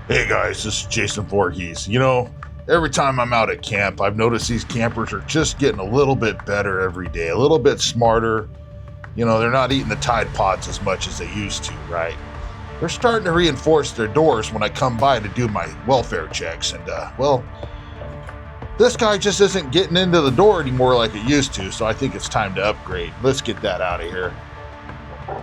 Hey guys, this is Jason Voorhees. Every time I'm out at camp, I've noticed these campers are just getting a little bit better every day, a little bit smarter. They're not eating the Tide Pods as much as they used to, right? They're starting to reinforce their doors when I come by to do my welfare checks. And, this guy just isn't getting into the door anymore like it used to, so I think it's time to upgrade. Let's get that out of here.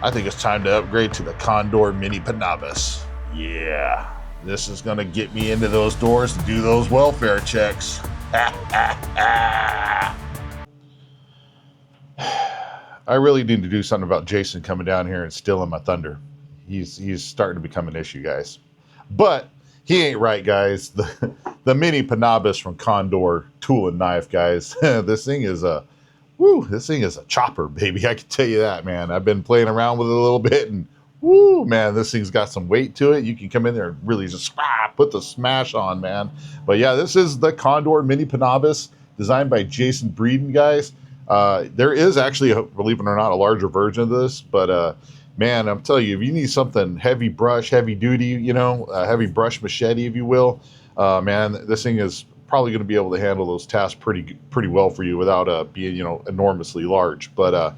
I think it's time to upgrade to the Condor Mini Panabus. Yeah. This is going to get me into those doors to do those welfare checks. I really need to do something about Jason coming down here and stealing my thunder. He's starting to become an issue, guys. But he ain't right, guys. The Mini Panabus from Condor tool and knife, guys. This thing is a chopper, baby. I can tell you that, man. I've been playing around with it a little bit, and woo, man, this thing's got some weight to it. You can come in there and really just put the smash on, man. But yeah, this is the Condor Mini Panabus, designed by Jason Breeden, guys. There is actually, believe it or not, a larger version of this. But man, I'm telling you, if you need something heavy brush, heavy duty, heavy brush machete, if you will, man, this thing is probably going to be able to handle those tasks pretty well for you without being, enormously large. But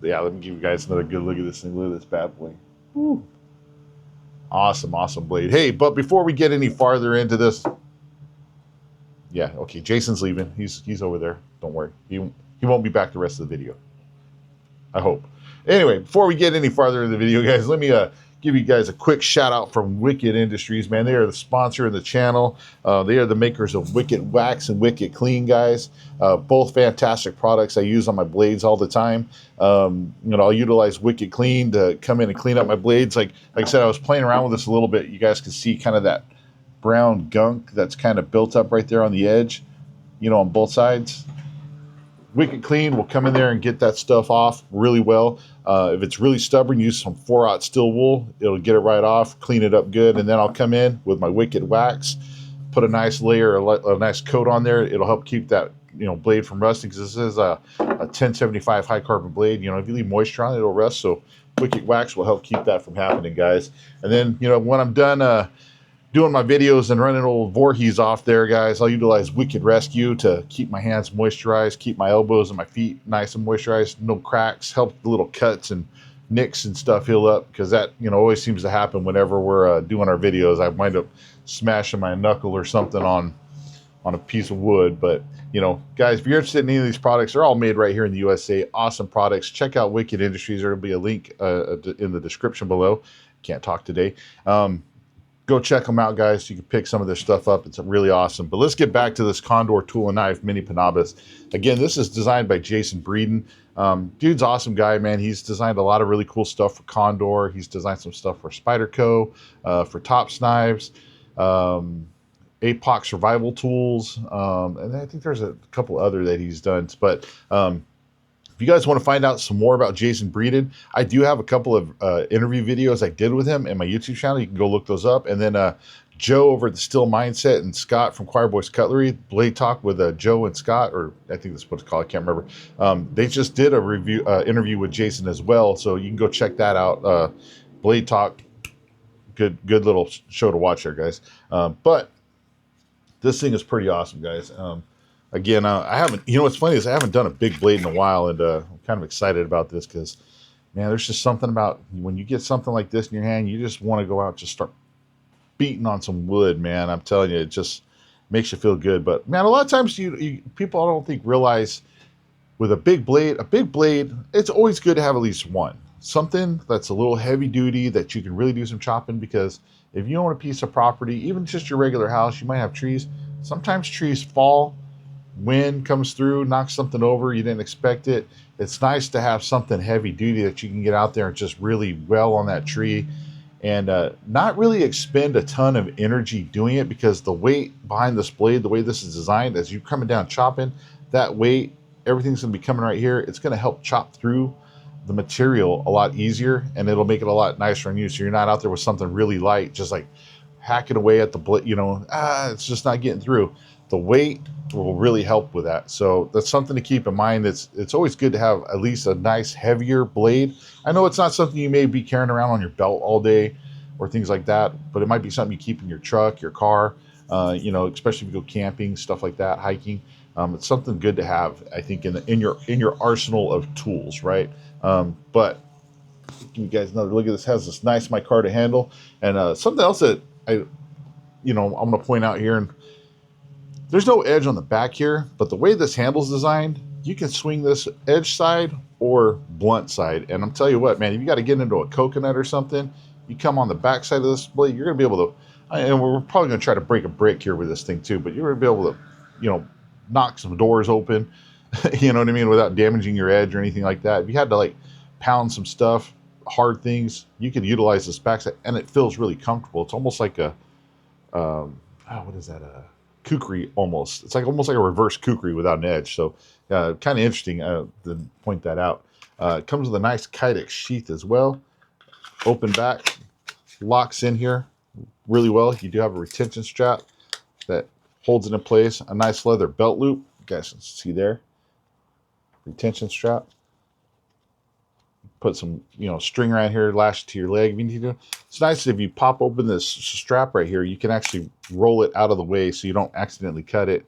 yeah, let me give you guys another good look at this thing. Look at this bad boy. Woo. Awesome blade. Hey, but before we get any farther into this, yeah, okay, Jason's leaving. He's over there. Don't worry. He won't be back the rest of the video, I hope. Anyway, before we get any farther in the video, guys, let me give you guys a quick shout out from Wicked Industries, man. They are the sponsor of the channel. They are the makers of Wicked Wax and Wicked Clean, guys. Both fantastic products I use on my blades all the time. I'll utilize Wicked Clean to come in and clean up my blades. Like I said, I was playing around with this a little bit. You guys can see kind of that brown gunk that's kind of built up right there on the edge, on both sides. Wicked Clean will come in there and get that stuff off really well. If it's really stubborn, use some 4/0 steel wool. It'll get it right off, clean it up good, and then I'll come in with my Wicked Wax, put a nice layer, a nice coat on there. It'll help keep that blade from rusting, because this is a 1075 high carbon blade. If you leave moisture on it, it'll rust. So Wicked Wax will help keep that from happening, guys. And then when I'm done doing my videos and running old Voorhees off there, guys, I'll utilize Wicked Rescue to keep my hands moisturized, keep my elbows and my feet nice and moisturized, no cracks, help the little cuts and nicks and stuff heal up, because that always seems to happen whenever we're doing our videos. I wind up smashing my knuckle or something on a piece of wood. But guys, if you're interested in any of these products, they're all made right here in the USA. Awesome products. Check out Wicked Industries. There'll be a link in the description below. Can't talk today. Go check them out, guys. You can pick some of their stuff up. It's really awesome. But let's get back to this Condor tool and knife Mini Panabus. Again, this is designed by Jason Breeden. Dude's awesome guy, man. He's designed a lot of really cool stuff for Condor. He's designed some stuff for Spyderco, for Tops Knives, APOC survival tools, and I think there's a couple other that he's done. But if you guys want to find out some more about Jason Breeden, I do have a couple of interview videos I did with him in my YouTube channel. You can go look those up. And then Joe over at the Still Mindset and Scott from Choir Boys Cutlery, Blade Talk with Joe and Scott, or I think that's what it's called. I can't remember. They just did a interview with Jason as well, so you can go check that out. Blade Talk, good little show to watch there, guys. But this thing is pretty awesome, guys. Again, I haven't, what's funny is I haven't done a big blade in a while, and I'm kind of excited about this because, man, there's just something about when you get something like this in your hand, you just want to go out and just start beating on some wood, man. I'm telling you, it just makes you feel good. But, man, a lot of times people, I don't think, realize with a big blade, it's always good to have at least one. Something that's a little heavy duty that you can really do some chopping, because if you own a piece of property, even just your regular house, you might have trees. Sometimes trees fall. Wind comes through, knocks something over, you didn't expect it. It's nice to have something heavy duty that you can get out there and just really well on that tree, and not really expend a ton of energy doing it, because the weight behind this blade, the way this is designed, as you're coming down chopping, that weight, everything's going to be coming right here. It's going to help chop through the material a lot easier, and it'll make it a lot nicer on you. So you're not out there with something really light, just like hacking away at the blade, it's just not getting through. The weight will really help with that. So that's something to keep in mind. It's always good to have at least a nice heavier blade. I know it's not something you may be carrying around on your belt all day, or things like that. But it might be something you keep in your truck, your car, you know, especially if you go camping, stuff like that, hiking. It's something good to have, I think, in your arsenal of tools, right? But give you guys another look at this. It has this nice micarta handle, and something else that I'm going to point out here, and there's no edge on the back here, but the way this handle's designed, you can swing this edge side or blunt side. And I'm telling you what, man, if you got to get into a coconut or something, you come on the back side of this blade, you're going to be able to, and we're probably going to try to break a brick here with this thing too, but you're going to be able to, knock some doors open, you know what I mean, without damaging your edge or anything like that. If you had to like pound some stuff, hard things, you can utilize this backside, and it feels really comfortable. It's almost like a, what is that? Kukri almost. It's like almost like a reverse kukri without an edge. So kind of interesting to point that out. It comes with a nice Kydex sheath as well. Open back, locks in here really well. You do have a retention strap that holds it in place. A nice leather belt loop. You guys can see there. Retention strap. Put some, string around here, lash it to your leg if you need to. It's nice if you pop open this strap right here, you can actually roll it out of the way so you don't accidentally cut it.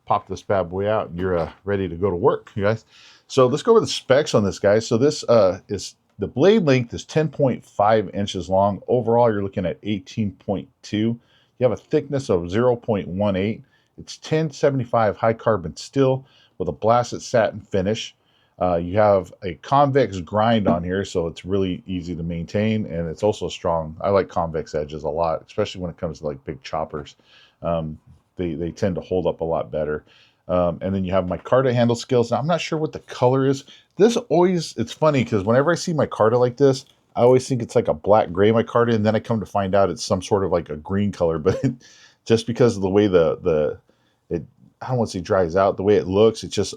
Pop this bad boy out, and you're ready to go to work, you guys. So let's go over the specs on this, guys. So this is, the blade length is 10.5 inches long. Overall, you're looking at 18.2. You have a thickness of 0.18. It's 1075 high carbon steel with a blasted satin finish. You have a convex grind on here, so it's really easy to maintain, and it's also strong. I like convex edges a lot, especially when it comes to like big choppers. They tend to hold up a lot better. And then you have micarta handle skills. Now, I'm not sure what the color is. It's funny because whenever I see micarta like this, I always think it's like a black gray micarta, and then I come to find out it's some sort of like a green color. But just because of the way I don't want to say dries out, the way it looks, it just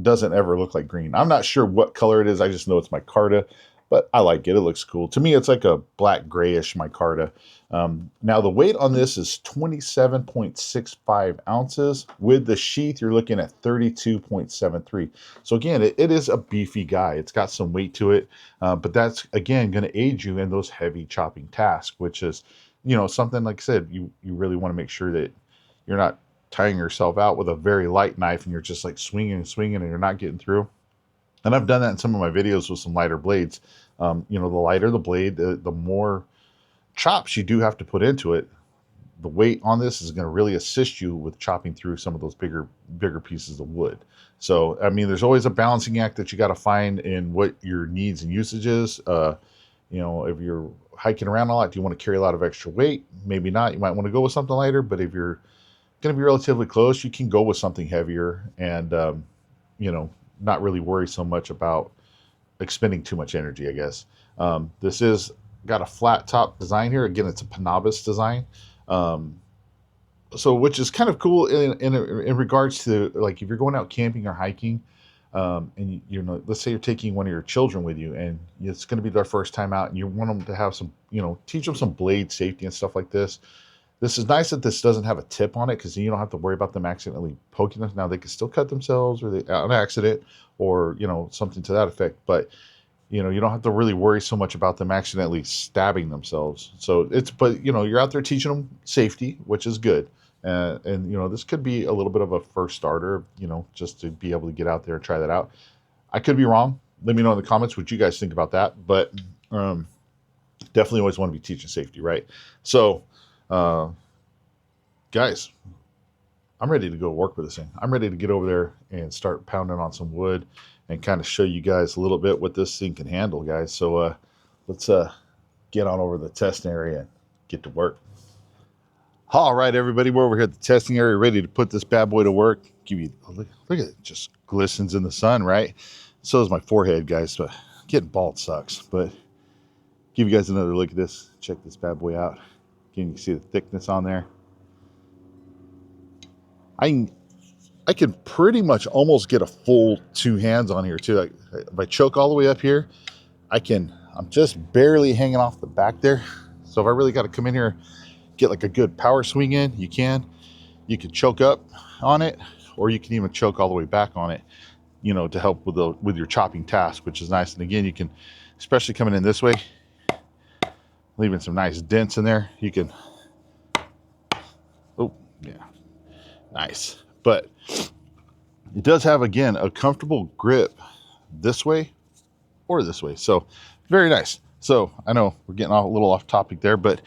doesn't ever look like green. I'm not sure what color it is. I just know it's micarta, but I like it. It looks cool. To me, it's like a black grayish micarta. Now the weight on this is 27.65 ounces. With the sheath, you're looking at 32.73. So again, it is a beefy guy. It's got some weight to it, but that's again going to aid you in those heavy chopping tasks, which is, something like I said, you really want to make sure that you're not tying yourself out with a very light knife and you're just like swinging and swinging and you're not getting through. And I've done that in some of my videos with some lighter blades. The lighter the blade, the more chops you do have to put into it. The weight on this is going to really assist you with chopping through some of those bigger pieces of wood. So, I mean, there's always a balancing act that you got to find in what your needs and usage is. If you're hiking around a lot, do you want to carry a lot of extra weight? Maybe not. You might want to go with something lighter, but if you're going to be relatively close, you can go with something heavier and, not really worry so much about expending too much energy, I guess. This is got a flat top design here. Again, it's a ponabus design. Which is kind of cool in regards to, like, if you're going out camping or hiking, and let's say you're taking one of your children with you and it's going to be their first time out and you want them to have some, teach them some blade safety and stuff like this. This is nice that this doesn't have a tip on it because you don't have to worry about them accidentally poking them. Now, they can still cut themselves or on accident or, something to that effect. But, you don't have to really worry so much about them accidentally stabbing themselves. So you're out there teaching them safety, which is good. And this could be a little bit of a first starter, just to be able to get out there and try that out. I could be wrong. Let me know in the comments what you guys think about that. But definitely always want to be teaching safety, right? So, guys, I'm ready to go work with this thing. I'm ready to get over there and start pounding on some wood and kind of show you guys a little bit what this thing can handle, guys. So let's get on over to the testing area and get to work. All right, everybody, we're over here at the testing area, ready to put this bad boy to work. Give you look at it, just glistens in the sun, right? So is my forehead, guys. But getting bald sucks. But give you guys another look at this. Check this bad boy out. Again, you can see the thickness on there. I can pretty much almost get a full two hands on here too. Like, if I choke all the way up here, I'm just barely hanging off the back there. So if I really got to come in here, get like a good power swing in, you can choke up on it, or you can even choke all the way back on it, to help with your chopping task, which is nice. And again, you can, especially coming in this way, leaving some nice dents in there. You can, oh yeah, nice. But it does have, again, a comfortable grip this way or this way. So very nice. So I know we're getting a little off topic there, but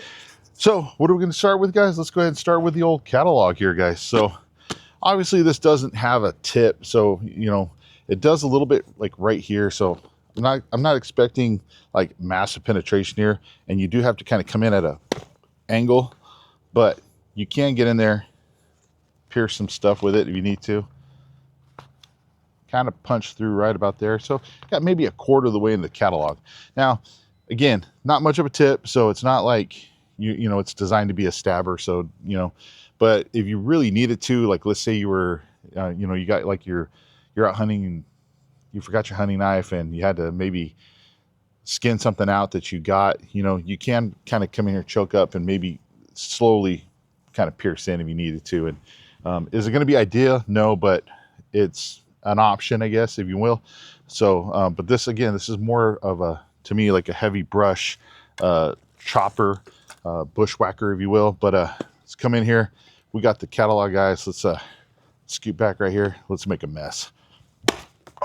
so what are we going to start with, guys? Let's go ahead and start with the old catalog here, guys. So obviously this doesn't have a tip. So, you know, it does a little bit like right here. So I'm not expecting like massive penetration here, and you do have to kind of come in at a angle, but you can get in there, pierce some stuff with it if you need to. Kind of punch through right about there. So got maybe a quarter of the way in the catalog. Now, again, not much of a tip, so it's not like you know it's designed to be a stabber. So you know, but if you really needed to, like let's say you were, you know, you got like you're out hunting and you forgot your hunting knife and you had to maybe skin something out that you got, you know, you can kind of come in here, choke up, and maybe slowly kind of pierce in if you needed to. And is it going to be ideal? No, but it's an option, I guess, if you will. So, but this, again, this is more of a, to me, like a heavy brush chopper, bushwhacker, if you will. But let's come in here. We got the catalog, guys. Let's scoot back right here. Let's make a mess.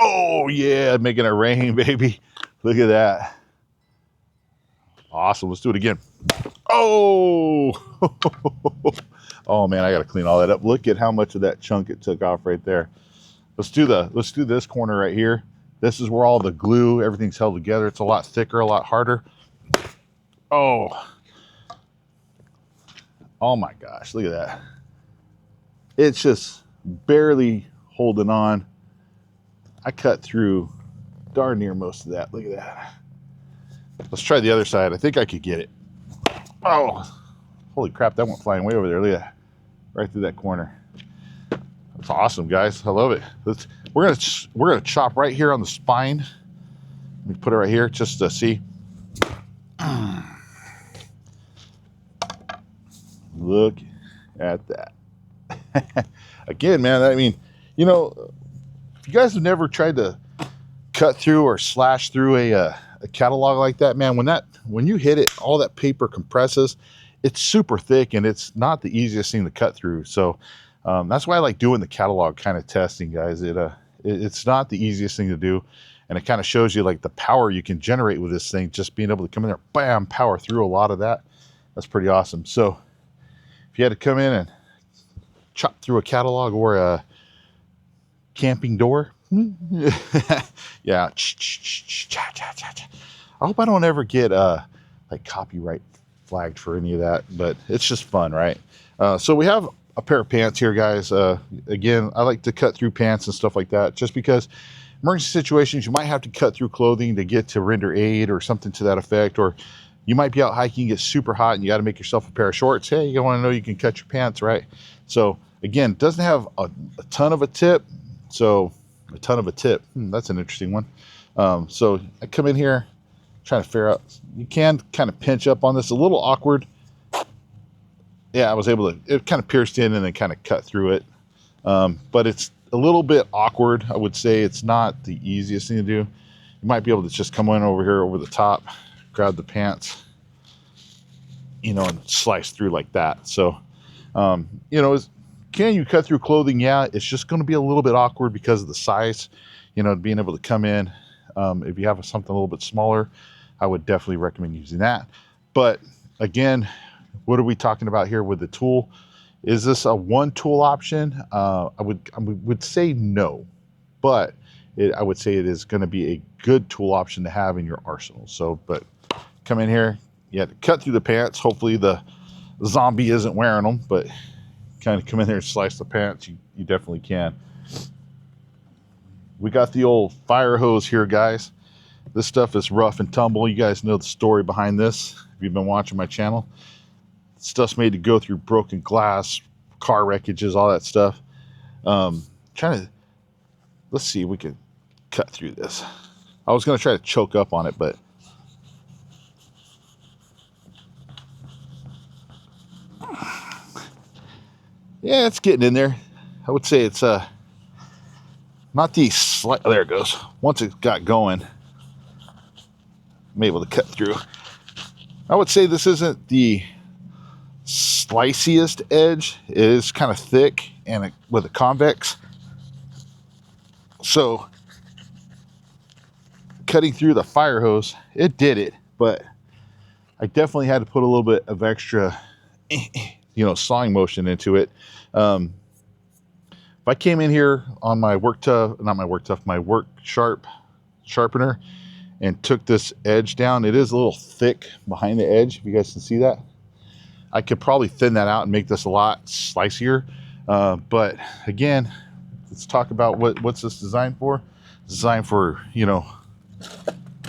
Oh yeah, making it rain, baby. Look at that. Awesome. Let's do it again. Oh, oh man, I got to clean all that up. Look at how much of that chunk it took off right there. Let's do this corner right here. This is where all the glue, everything's held together. It's a lot thicker, a lot harder. Oh my gosh, look at that. It's just barely holding on. I cut through darn near most of that. Look at that. Let's try the other side. I think I could get it. Oh, holy crap, that went flying way over there. Look at that. Right through that corner. That's awesome, guys. I love it. We're gonna chop right here on the spine. Let me put it right here just to see. Look at that. Again, man, I mean, you know, if you guys have never tried to cut through or slash through a catalog like that, man, when you hit it, all that paper compresses. It's super thick and it's not the easiest thing to cut through. So that's why I like doing the catalog kind of testing, guys. It's not the easiest thing to do, and it kind of shows you like the power you can generate with this thing, just being able to come in there, bam, power through a lot of that. That's pretty awesome. So if you had to come in and chop through a catalog or a camping door, yeah. I hope I don't ever get like copyright flagged for any of that, but it's just fun, right? So we have a pair of pants here, guys. Again, I like to cut through pants and stuff like that, just because emergency situations, you might have to cut through clothing to get to render aid or something to that effect, or you might be out hiking, get super hot, and you got to make yourself a pair of shorts. Hey, you want to know you can cut your pants, right? So again, it doesn't have a ton of a tip. So a ton of a tip. That's an interesting one. So I come in here, trying to figure out, you can kind of pinch up on this, a little awkward. Yeah, I was able to, it kind of pierced in and then kind of cut through it. But it's a little bit awkward. I would say it's not the easiest thing to do. You might be able to just come in over here over the top, grab the pants, you know, and slice through like that. So, you know, can you cut through clothing? Yeah, it's just going to be a little bit awkward because of the size, you know, being able to come in. If you have something a little bit smaller, I would definitely recommend using that. But again, what are we talking about here with the tool? Is this a one tool option? I would say no, but I would say it is going to be a good tool option to have in your arsenal. So, but come in here, you have to cut through the pants. Hopefully the zombie isn't wearing them, but kind of come in there and slice the pants. You definitely can. We got the old fire hose here, guys. This stuff is rough and tumble. You guys know the story behind this if you've been watching my channel. Stuff's made to go through broken glass, car wreckages, all that stuff. Let's see if we can cut through this. I was going to try to choke up on it, but yeah, it's getting in there. I would say it's not the slight. There it goes. Once it got going, I'm able to cut through. I would say this isn't the sliciest edge. It is kind of thick and with a convex. So cutting through the fire hose, it did it, but I definitely had to put a little bit of extra, sawing motion into it. If I came in here on my work sharpener and took this edge down, it is a little thick behind the edge, if you guys can see that. I could probably thin that out and make this a lot slicier. But again, let's talk about what's this designed for. It's designed for,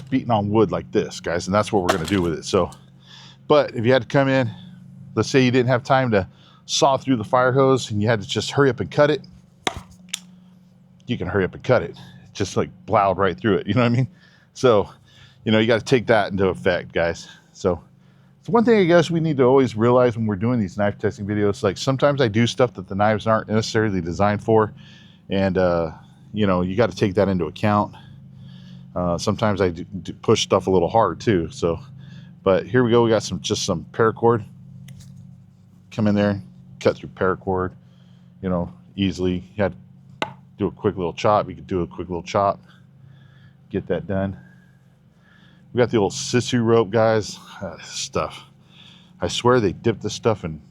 beating on wood like this, guys, and that's what we're going to do with it. So, but if you had to come in, let's say you didn't have time to saw through the fire hose and you had to just hurry up and cut it, you can hurry up and cut it. Just like plowed right through it, you know what I mean? So, you got to take that into effect, guys. So it's one thing I guess we need to always realize when we're doing these knife testing videos. Like sometimes I do stuff that the knives aren't necessarily designed for, and you got to take that into account. Sometimes I do push stuff a little hard too. So, but here we go. We got just some paracord. Come in there, cut through paracord, easily. You had to do a quick little chop. You could do a quick little chop, get that done. We got the old sisu rope, guys. Stuff. I swear they dipped this stuff in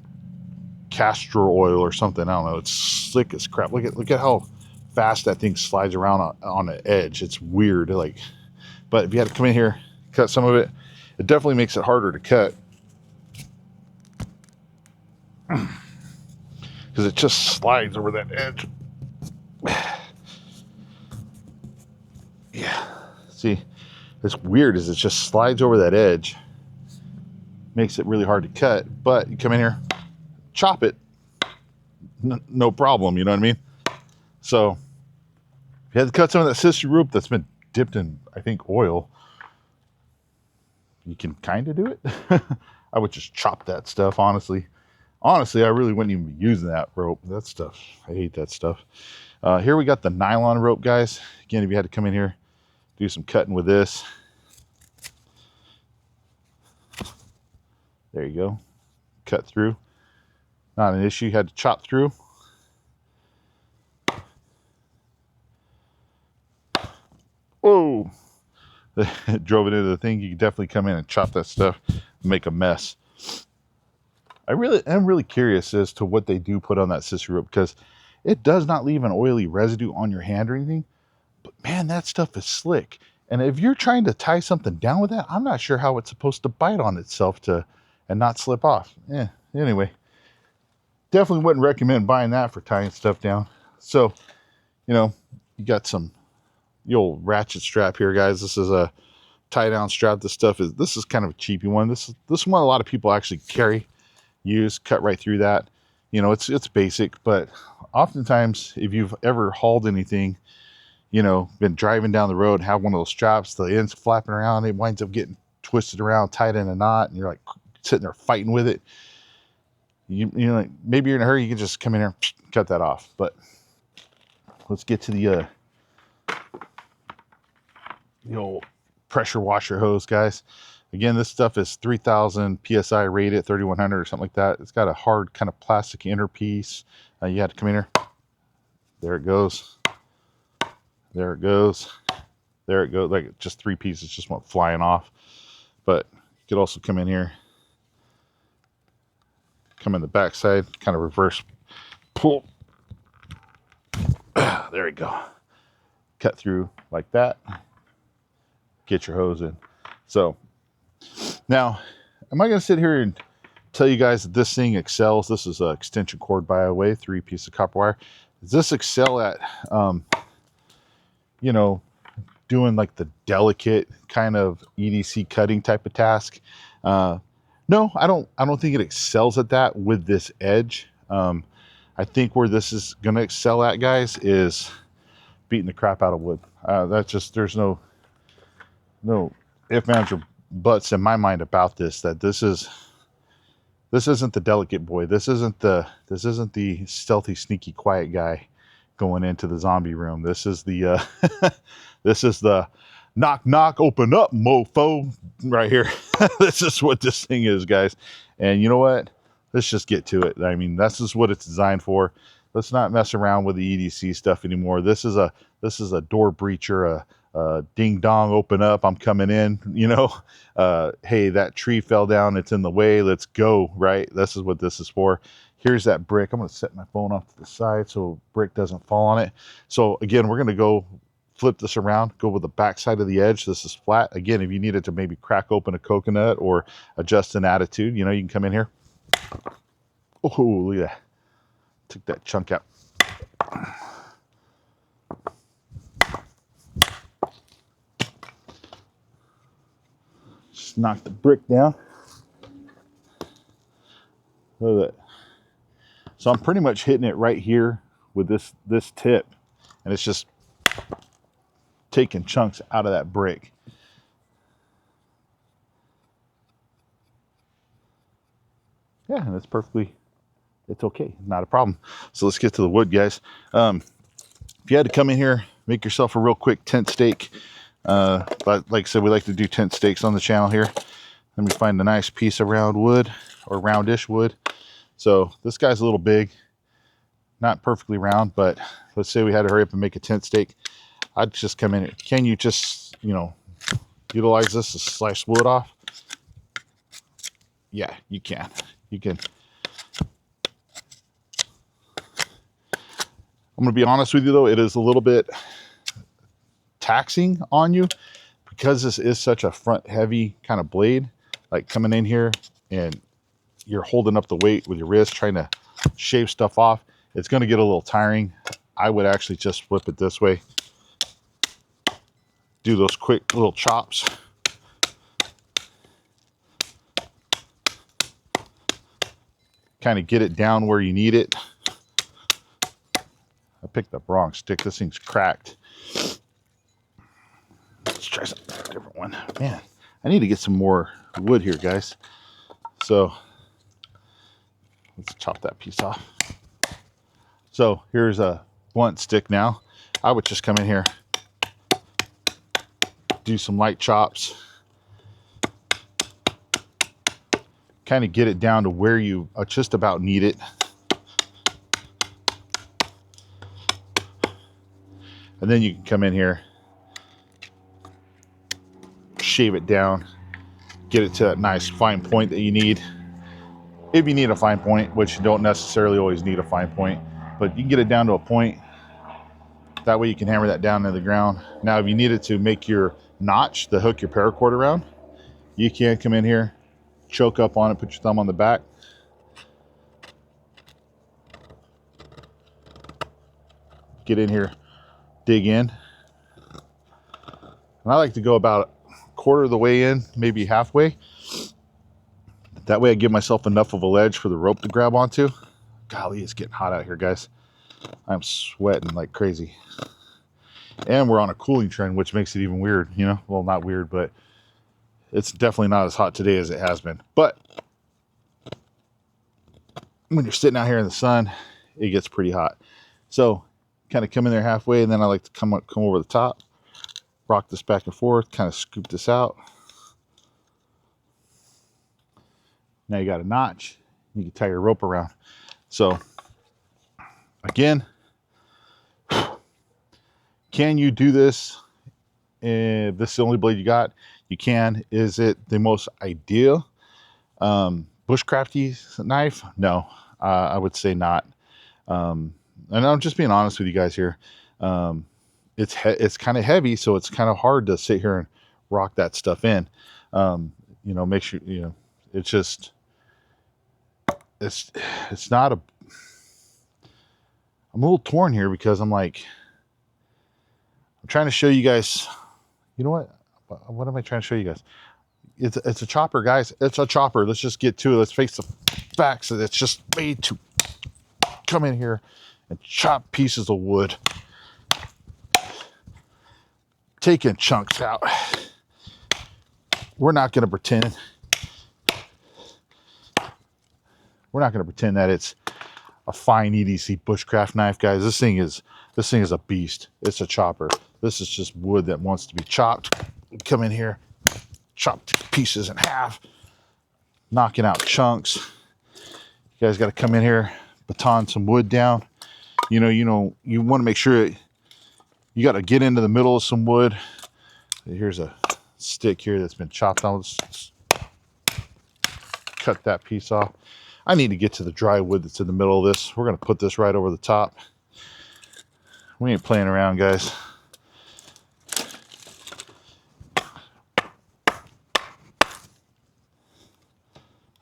castor oil or something. I don't know. It's slick as crap. Look at how fast that thing slides around on the edge. It's weird. But if you had to come in here, cut some of it, it definitely makes it harder to cut. Because it just slides over that edge. Yeah. See, it's weird is it just slides over that edge. Makes it really hard to cut. But you come in here, chop it, no problem, you know what I mean? So if you had to cut some of that sister rope that's been dipped in, I think, oil, you can kind of do it. I would just chop that stuff, honestly. Honestly, I really wouldn't even be using that rope. That stuff, I hate that stuff. Here we got the nylon rope, guys. Again, if you had to come in here, do some cutting with this. There you go. Cut through. Not an issue. You had to chop through. Whoa! It drove it into the thing. You can definitely come in and chop that stuff and make a mess. I am really curious as to what they do put on that sister rope, because it does not leave an oily residue on your hand or anything. But man, that stuff is slick. And if you're trying to tie something down with that, I'm not sure how it's supposed to bite on itself and not slip off. Anyway, definitely wouldn't recommend buying that for tying stuff down. So, you got the old ratchet strap here, guys. This is a tie down strap. This is kind of a cheapy one. This one a lot of people actually use, cut right through that. It's basic, but oftentimes if you've ever hauled anything, been driving down the road, have one of those straps, the ends flapping around, it winds up getting twisted around, tied in a knot, and you're like sitting there fighting with it. Like maybe you're in a hurry, you can just come in here and cut that off. But let's get to the old pressure washer hose, guys. Again, this stuff is 3,000 PSI rated, 3,100 or something like that. It's got a hard kind of plastic inner piece. You had to come in here. There it goes. There it goes. There it goes. Like just 3 pieces just went flying off. But you could also come in here, come in the back side, kind of reverse pull. There we go. Cut through like that. Get your hose in. So now, am I going to sit here and tell you guys that this thing excels? This is an extension cord, by the way, 3 pieces of copper wire. Does this excel at, doing like the delicate kind of EDC cutting type of task? No, I don't think it excels at that with this edge. I think where this is going to excel at, guys, is beating the crap out of wood. That's just, there's no ifs, ands, or buts in my mind about this. That this isn't the delicate boy. This isn't the stealthy, sneaky, quiet guy going into the zombie room. This is the this is the Knock, knock, open up, mofo. Right here. This is what this thing is, guys. And you know what? Let's just get to it. I mean, this is what it's designed for. Let's not mess around with the EDC stuff anymore. This is a door breacher, a ding dong, open up, I'm coming in, you know. Hey, that tree fell down, it's in the way, let's go, right? This is what this is for. Here's that brick. I'm going to set my phone off to the side so brick doesn't fall on it. So again, we're going to go flip this around, go with the back side of the edge. This is flat. Again, if you needed to maybe crack open a coconut or adjust an attitude, you know, you can come in here. Oh, look at that. Took that chunk out. Just knock the brick down. Look at that. So I'm pretty much hitting it right here with this tip, and it's just taking chunks out of that brick. Yeah, and it's okay, not a problem. So let's get to the wood, guys. If you had to come in here, make yourself a real quick tent stake. But like I said, we like to do tent stakes on the channel here. Let me find a nice piece of round wood or roundish wood. So this guy's a little big, not perfectly round, but let's say we had to hurry up and make a tent stake. I'd just come in here. Can you just, you know, utilize this to slice wood off? Yeah, you can. You can. I'm going to be honest with you though, it is a little bit taxing on you because this is such a front heavy kind of blade, like coming in here and you're holding up the weight with your wrist trying to shave stuff off. It's going to get a little tiring. I would actually just flip it this way. Do those quick little chops. Kind of get it down where you need it. I picked the wrong stick. This thing's cracked. Let's try some different one. Man, I need to get some more wood here, guys. So let's chop that piece off. So here's a blunt stick now. I would just come in here, do some light chops, kind of get it down to where you just about need it. And then you can come in here, shave it down, get it to that nice fine point that you need. If you need a fine point, which you don't necessarily always need a fine point, but you can get it down to a point. That way you can hammer that down into the ground. Now, if you needed to make your notch to hook your paracord around, you can come in here, choke up on it, put your thumb on the back. Get in here, dig in. And I like to go about a quarter of the way in, maybe halfway. That way I give myself enough of a ledge for the rope to grab onto. Golly, it's getting hot out here, guys. I'm sweating like crazy. And we're on a cooling trend, which makes it even weird, you know? Well, not weird, but it's definitely not as hot today as it has been. But when you're sitting out here in the sun, it gets pretty hot. So kind of come in there halfway, and then I like to come over the top, rock this back and forth, kind of scoop this out. Now you got a notch. You can tie your rope around. So again, can you do this? If this is the only blade you got, you can. Is it the most ideal bushcrafty knife? No, I would say not. And I'm just being honest with you guys here. It's kind of heavy, so it's kind of hard to sit here and rock that stuff in. You know, make sure, you know, it's just, it's not a, I'm a little torn here because I'm like, I'm trying to show you guys, you know what am I trying to show you guys? It's a chopper, guys. It's a chopper. Let's just get to it. Let's face the facts that it's just made to come in here and chop pieces of wood, taking chunks out. We're not going to pretend. We're not going to pretend that it's a fine EDC bushcraft knife, guys. This thing is a beast. It's a chopper. This is just wood that wants to be chopped. Come in here, chop pieces in half, knocking out chunks. You guys got to come in here, baton some wood down. You want to make sure you got to get into the middle of some wood. Here's a stick here that's been chopped on. Let's cut that piece off. I need to get to the dry wood that's in the middle of this. We're going to put this right over the top. We ain't playing around, guys.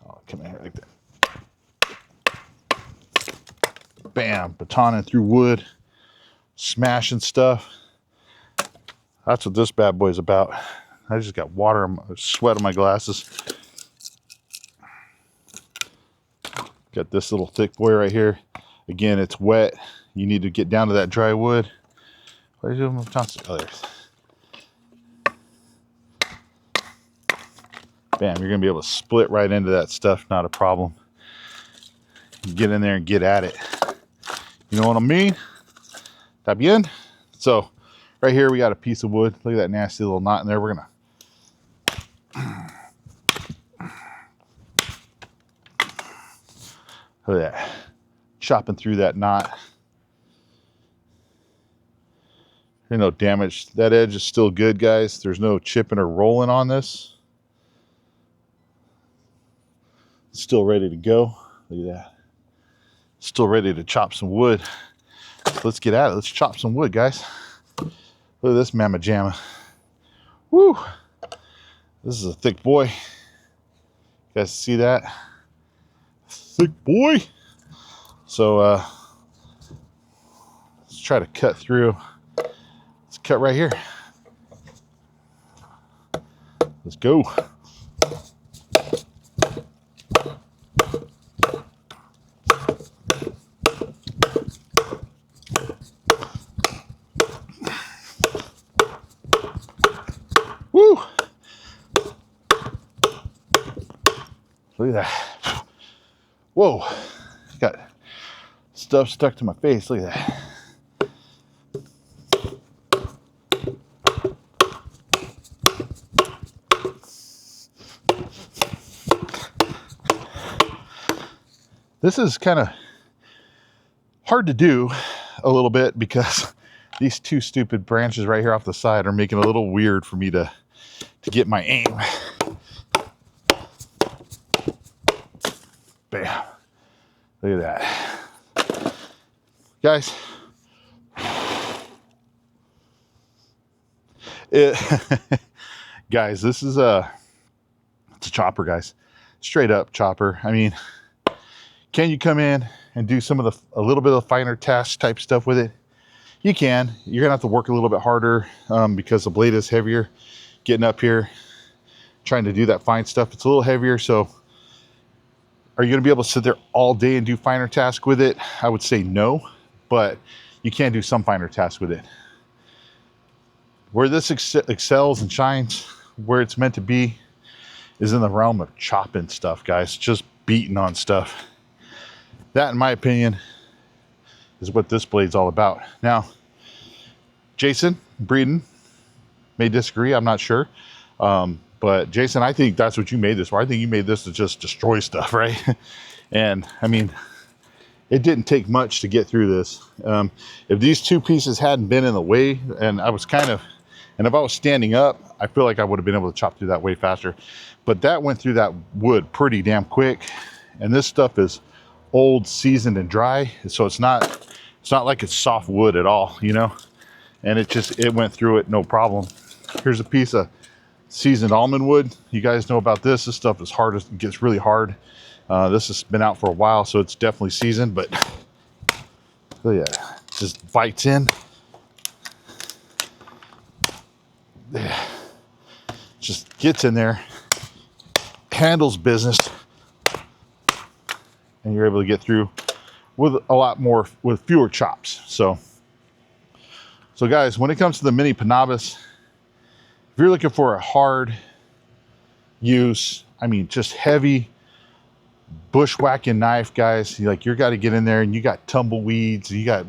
Oh, come in here like that. Bam, batoning through wood, smashing stuff. That's what this bad boy's about. I just got water, sweat on my glasses. Got this little thick boy right here. Again, it's wet. You need to get down to that dry wood. What are you doing with Johnson? Oh, there. Bam, you're gonna be able to split right into that stuff, not a problem. Get in there and get at it. You know what I mean? Está bien? So, right here we got a piece of wood. Look at that nasty little knot in there. We're gonna look at that. Chopping through that knot. There's no damage. That edge is still good, guys. There's no chipping or rolling on this. It's still ready to go. Look at that. Still ready to chop some wood. So let's get at it. Let's chop some wood, guys. Look at this mamma jamma. Woo! This is a thick boy. You guys see that? Thick boy. So let's try to cut through. Let's cut right here. Let's go. Woo! Look at that. Whoa. Got stuff stuck to my face. Look at that. This is kind of hard to do a little bit because these two stupid branches right here off the side are making it a little weird for me to get my aim. Bam. Look at that. Guys, guys, this is it's a chopper, guys. Straight up chopper. I mean, can you come in and do some of a little bit of finer task type stuff with it? You can. You're gonna have to work a little bit harder because the blade is heavier. Getting up here, trying to do that fine stuff, it's a little heavier. So are you gonna be able to sit there all day and do finer tasks with it? I would say no, but you can do some finer tasks with it. Where this excels and shines, where it's meant to be, is in the realm of chopping stuff, guys. Just beating on stuff. That, in my opinion, is what this blade's all about. Now, Jason Breeden may disagree, I'm not sure. But Jason, I think that's what you made this for. I think you made this to just destroy stuff, right? And I mean, it didn't take much to get through this. If these two pieces hadn't been in the way, and if I was standing up, I feel like I would have been able to chop through that way faster. But that went through that wood pretty damn quick. And this stuff is old, seasoned, and dry. So it's not like it's soft wood at all, you know? And it went through it no problem. Here's a piece of seasoned almond wood. You guys know about this. This stuff is hard. It gets really hard. This has been out for a while, so it's definitely seasoned, but look at that. Just bites in. Just gets in there, handles business, and you're able to get through with with fewer chops. So guys, when it comes to the Mini Panabus, if you're looking for a hard use, I mean, just heavy bushwhacking knife, guys, you got to get in there, and you got tumbleweeds, you got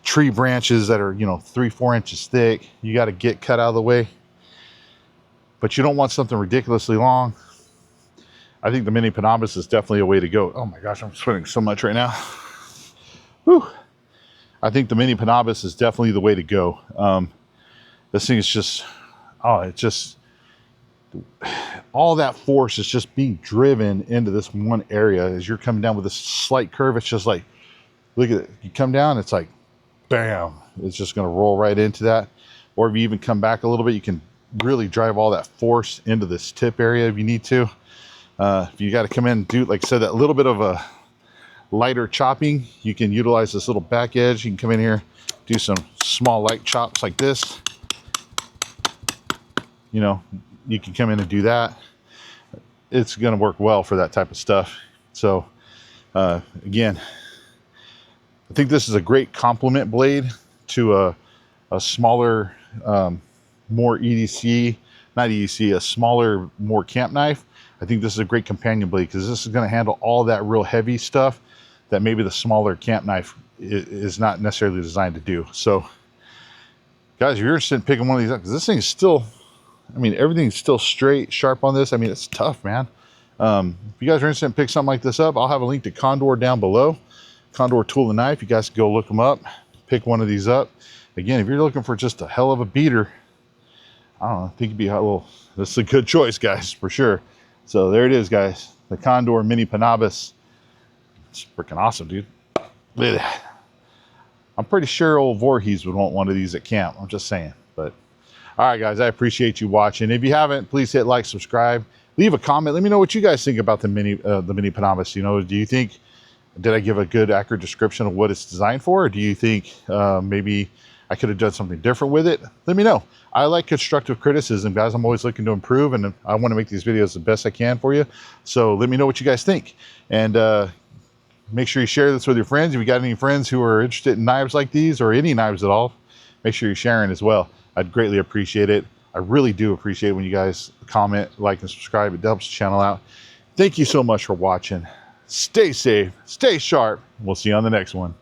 tree branches that are, you know, 3-4 inches thick. You got to get cut out of the way, but you don't want something ridiculously long. I think the Mini Panabus is definitely a way to go. Oh my gosh, I'm sweating so much right now. Whew. I think the Mini Panabus is definitely the way to go. This thing is just, oh, it's just, all that force is just being driven into this one area. As you're coming down with this slight curve, it's just like, look at it. You come down, it's like, bam. It's just going to roll right into that. Or if you even come back a little bit, you can really drive all that force into this tip area if you need to. If you got to come in and do, like I said, that little bit of a lighter chopping, you can utilize this little back edge. You can come in here, do some small light chops like this. You know, you can come in and do that. It's going to work well for that type of stuff. So again, I think this is a great complement blade to a smaller, more EDC, not EDC, a smaller, more camp knife. I think this is a great companion blade because this is going to handle all that real heavy stuff that maybe the smaller camp knife is not necessarily designed to do. So guys, if you're interested in picking one of these up, because this thing is still, I mean, everything's still straight, sharp on this. I mean, it's tough, man. If you guys are interested in picking something like this up, I'll have a link to Condor down below. Condor tool and knife. You guys can go look them up, pick one of these up. Again, if you're looking for just a hell of a beater, I don't know, I think it'd be a little, this is a good choice, guys, for sure. So there it is, guys. The Condor Mini Panabus. It's freaking awesome, dude. Look at that. I'm pretty sure old Voorhees would want one of these at camp. I'm just saying. But all right, guys, I appreciate you watching. If you haven't, please hit like, subscribe, leave a comment. Let me know what you guys think about the Mini Panabus. You know, do you think, did I give a good, accurate description of what it's designed for? Or do you think maybe I could have done something different with it? Let me know. I like constructive criticism, guys. I'm always looking to improve, and I want to make these videos the best I can for you. So let me know what you guys think. And make sure you share this with your friends. If you got any friends who are interested in knives like these or any knives at all, make sure you're sharing as well. I'd greatly appreciate it. I really do appreciate it when you guys comment, like, and subscribe. It helps the channel out. Thank you so much for watching. Stay safe, stay sharp. We'll see you on the next one.